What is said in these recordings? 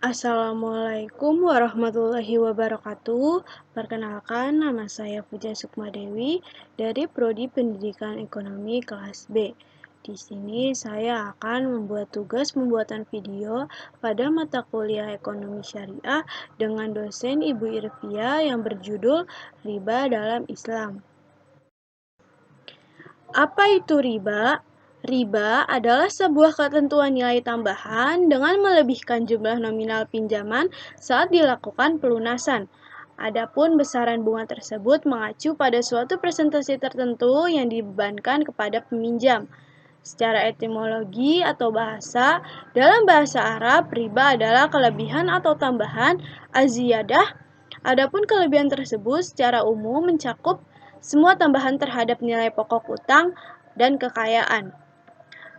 Assalamualaikum warahmatullahi wabarakatuh. Perkenalkan, nama saya Puja Sukmadewi dari Prodi Pendidikan Ekonomi kelas B. Di sini saya akan membuat tugas pembuatan video pada mata kuliah Ekonomi Syariah dengan dosen Ibu Irvia yang berjudul Riba dalam Islam. Apa itu riba? Riba adalah sebuah ketentuan nilai tambahan dengan melebihkan jumlah nominal pinjaman saat dilakukan pelunasan. Adapun besaran bunga tersebut mengacu pada suatu presentasi tertentu yang dibebankan kepada peminjam. Secara etimologi atau bahasa, dalam bahasa Arab, riba adalah kelebihan atau tambahan aziyadah. Adapun kelebihan tersebut secara umum mencakup semua tambahan terhadap nilai pokok utang dan kekayaan.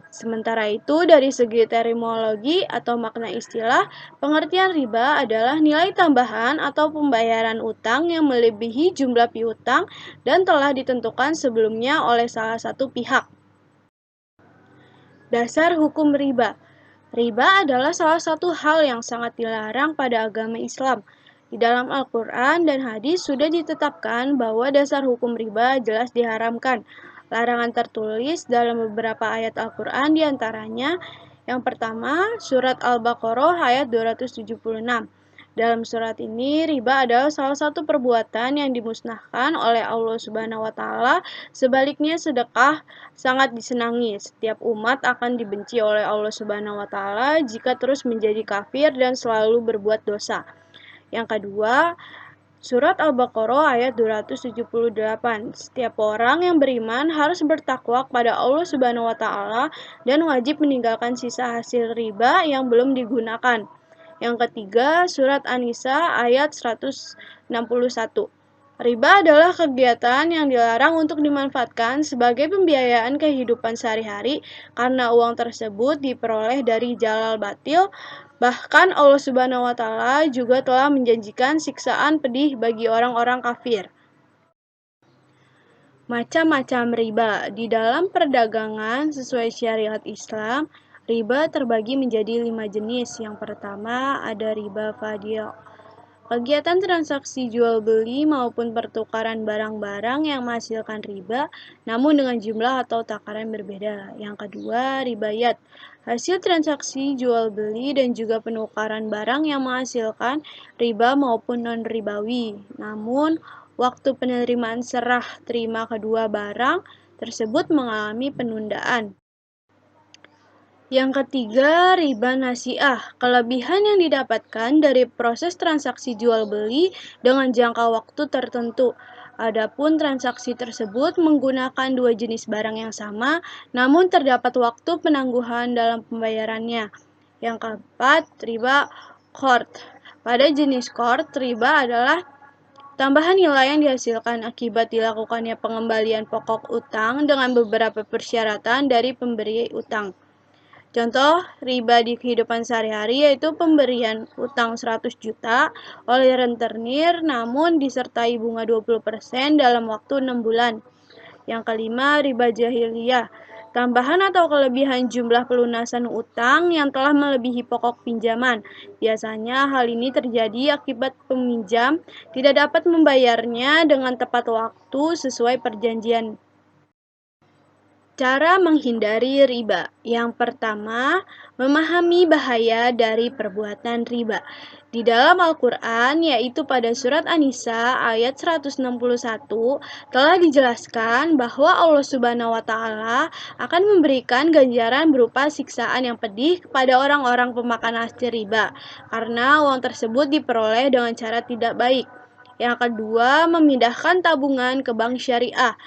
Sementara itu, dari segi etimologi atau makna istilah, pengertian riba adalah nilai tambahan atau pembayaran utang yang melebihi jumlah piutang dan telah ditentukan sebelumnya oleh salah satu pihak. Dasar hukum riba. Riba adalah salah satu hal yang sangat dilarang pada agama Islam. Di dalam Al-Quran dan hadis sudah ditetapkan bahwa dasar hukum riba jelas diharamkan. Larangan tertulis dalam beberapa ayat Al-Quran diantaranya yang pertama, surat Al-Baqarah ayat 276. Dalam surat ini, riba adalah salah satu perbuatan yang dimusnahkan oleh Allah Subhanahu wa Ta'ala. Sebaliknya, sedekah sangat disenangi. Setiap umat akan dibenci oleh Allah Subhanahu wa Ta'ala jika terus menjadi kafir dan selalu berbuat dosa. Yang kedua, surat Al-Baqarah ayat 278. Setiap orang yang beriman harus bertakwa kepada Allah Subhanahu wa Ta'ala dan wajib meninggalkan sisa hasil riba yang belum digunakan. Yang ketiga, surat An-Nisa ayat 161. Riba adalah kegiatan yang dilarang untuk dimanfaatkan sebagai pembiayaan kehidupan sehari-hari karena uang tersebut diperoleh dari jalal batil. Bahkan Allah Subhanahu wa Ta'ala juga telah menjanjikan siksaan pedih bagi orang-orang kafir. Macam-macam riba. Di dalam perdagangan sesuai syariat Islam, riba terbagi menjadi 5 jenis. Yang pertama ada riba fadil. Kegiatan transaksi jual beli maupun pertukaran barang-barang yang menghasilkan riba, namun dengan jumlah atau takaran berbeda. Yang kedua, ribayat. Hasil transaksi jual beli dan juga penukaran barang yang menghasilkan riba maupun non-ribawi. Namun, waktu penerimaan serah terima kedua barang tersebut mengalami penundaan. Yang ketiga, riba nasiah. Kelebihan yang didapatkan dari proses transaksi jual beli dengan jangka waktu tertentu. Adapun transaksi tersebut menggunakan dua jenis barang yang sama, namun terdapat waktu penangguhan dalam pembayarannya. Yang keempat, riba qard. Pada jenis qard, riba adalah tambahan nilai yang dihasilkan akibat dilakukannya pengembalian pokok utang dengan beberapa persyaratan dari pemberi utang. Contoh riba di kehidupan sehari-hari yaitu pemberian utang 100 juta oleh rentenir namun disertai bunga 20% dalam waktu 6 bulan. Yang kelima, riba jahiliyah. Tambahan atau kelebihan jumlah pelunasan utang yang telah melebihi pokok pinjaman. Biasanya hal ini terjadi akibat peminjam tidak dapat membayarnya dengan tepat waktu sesuai perjanjian. Cara menghindari riba. Yang pertama, memahami bahaya dari perbuatan riba. Di dalam Al-Quran, yaitu pada surat An-Nisa ayat 161, telah dijelaskan bahwa Allah Subhanahu wa Ta'ala akan memberikan ganjaran berupa siksaan yang pedih kepada orang-orang pemakan hasil riba, karena uang tersebut diperoleh dengan cara tidak baik. Yang kedua, memindahkan tabungan ke bank syariah.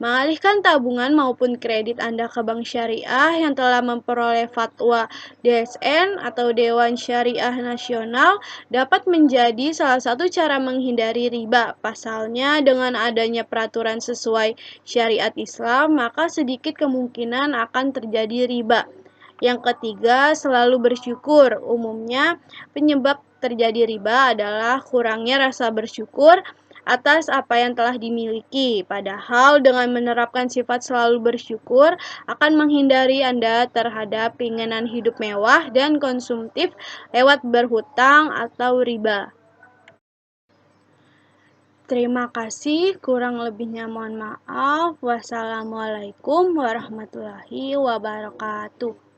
Mengalihkan tabungan maupun kredit Anda ke bank syariah yang telah memperoleh fatwa DSN atau Dewan Syariah Nasional dapat menjadi salah satu cara menghindari riba. Pasalnya, dengan adanya peraturan sesuai syariat Islam, maka sedikit kemungkinan akan terjadi riba. Yang ketiga, selalu bersyukur. Umumnya, penyebab terjadi riba adalah kurangnya rasa bersyukur atas apa yang telah dimiliki. Padahal dengan menerapkan sifat selalu bersyukur akan menghindari Anda terhadap keinginan hidup mewah dan konsumtif lewat berhutang atau riba. Terima kasih, kurang lebihnya mohon maaf. Wassalamualaikum warahmatullahi wabarakatuh.